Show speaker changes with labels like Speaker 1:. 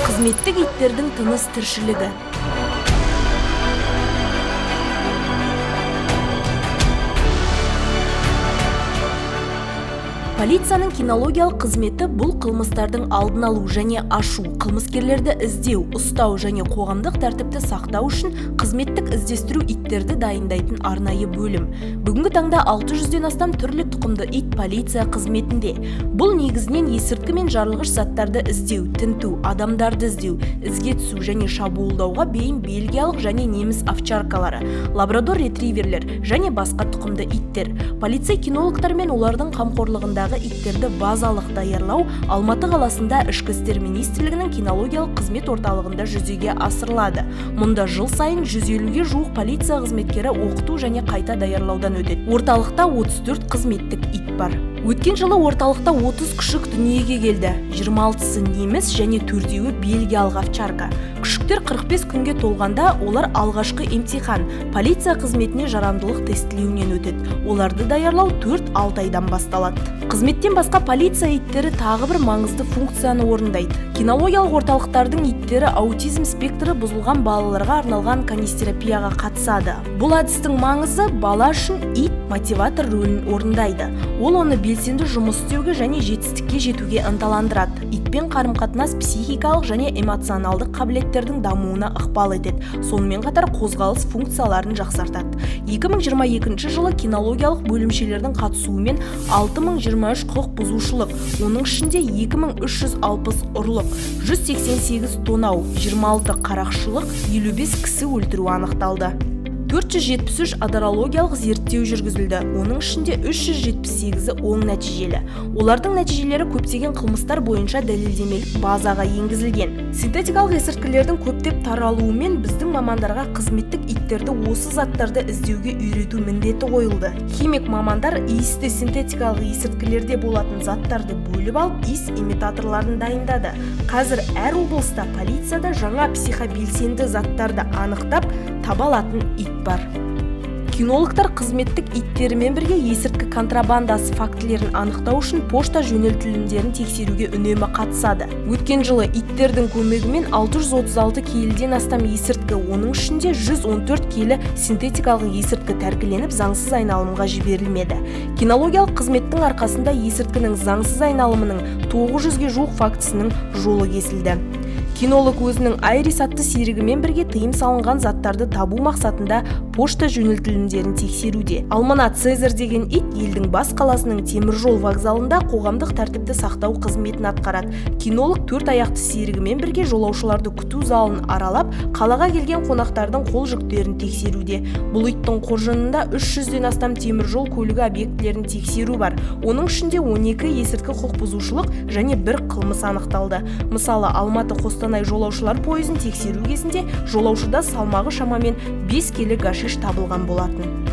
Speaker 1: Қызметтік иттердің тыныс тіршілігі. Полицияның кинологиялық қызметі бұл қылмыстардың алдын алу және ашу, қылмыскерлерді іздеу, ұстау және қоғамдық тәртіпті сақтау үшін қызметтік іздестіру иттерді дайындайтын арнайы бөлім. Бүгінгі таңда 600-ден астам түрлі тұқымды ит полиция қызметінде. Бұл негізінен есірткі мен жарылғыш заттарды іздеу, тінту, адамдарды іздеу, ізге түсу және шабуылдауға бейім бельгиялық және неміс овчаркалары, лабрадор ретриверлер және басқа тұқымды иттер. Полицей кинологтар мен олардың қамқорлығындағы иттерді базалық даярлау Алматы қаласында Ішкі істер министрлігінің кинологиялық қызмет орталығында жүзеге асырылады. Мұнда жыл сайын 150-ге жуық полиция қызметкері оқыту және қайта даярлаудан өтеді. Орталықта 34 қызметтік ит бар. Өткен жылы орталықта 30 күшік дүниеге келді. 26-сы неміс және 4-еуі бельгиялық овчарка. Күшіктер 45 күнге толғанда олар алғашқы емтихан, полиция қызметіне жарамдылық тестілеуінен өтеді. Оларды даярлау 4-6 айдан басталады. Қызметтен басқа полиция иттері тағы бір маңызды функцияны орындайды. Кинологиялық орталықтардың иттері аутизм спектрі бұзылған балаларға арналған канистерапияға қатысады. Бұл әдістің маңызы бала үшін ит мотиватор рөлін орындайды. Ол оны белсенді жұмыс істеуге және жетістікке жетуге ынталандырады. Итпен қарым-қатынас психикалық және эмоционалдық қабілеттердің дамуына ықпал етеді. Сонымен қатар қозғалыс функцияларын жақсартады. 2022 жылы кинологиялық бөлімшелердің қатысуымен 6023 құқық бұзушылық, оның ішінде 2360 ұрлық, 188 тонау, 26 қарақшылық, 55 кісі өлтіру анықталды. 473 адарологиялық зерттеу жүргізілді, оның ішінде 378-і оң нәтижелі. Олардың нәтижелері көптеген қылмыстар бойынша дәлелдемелік базаға енгізілген. Синтетикалық есірткілердің көптеп таралуымен біздің мамандарға қызметтік иттерді осы заттарды іздеуге үйрету міндеті қойылды. Химик мамандар иісті синтетикалық есірткілерде болатын заттарды бөліп алып, иіс имитаторларын дайындады. Қазір әр облыста полицияда жаңа психобелсенді заттарды анықтап таба алатын ит бар. Кинологтар қызметтік иттерімен бірге есірткі контрабандасы фактілерін анықтау үшін пошта жөнелтілімдерін тексеруге үнемі қатысады. Өткен жылы иттердің көмегімен 636 келіден астам есірткі, оның ішінде 114 келі синтетикалық есірткі тәркіленіп, заңсыз айналымға жіберілмеді. Кинологиялық қызметтің арқасында есірткінің заңсыз айналымының 900-ге жуық фактісінің жолы кесілді. Кинолог өзінің Айрис атты серігімен бірге тыйым салынған заттарды табу мақсатында пошта жөнелтілімдерін тексеруде. Алмана Цезарь деген ит елдің бас қаласының теміржол вокзалында қоғамдық тәртіпті сақтау қызметін атқарады. Кинолог 4 аяқты серігімен бірге жолаушыларды күту залын аралап, қалаға келген қонақтардың қол жүктерін тексеруде. Бұл иттің қоржынында 300-ден астам теміржол көлігі объектілерін тексеру бар. Оның ішінде 12 есірткі құқық бұзушылық және 1 қылмыс анықталды. Мысалы, Алматы Қостанай жолаушылар пойызын тексеру кезінде жолаушыда салмағы шамамен 5 келі гашиш табылған болатын.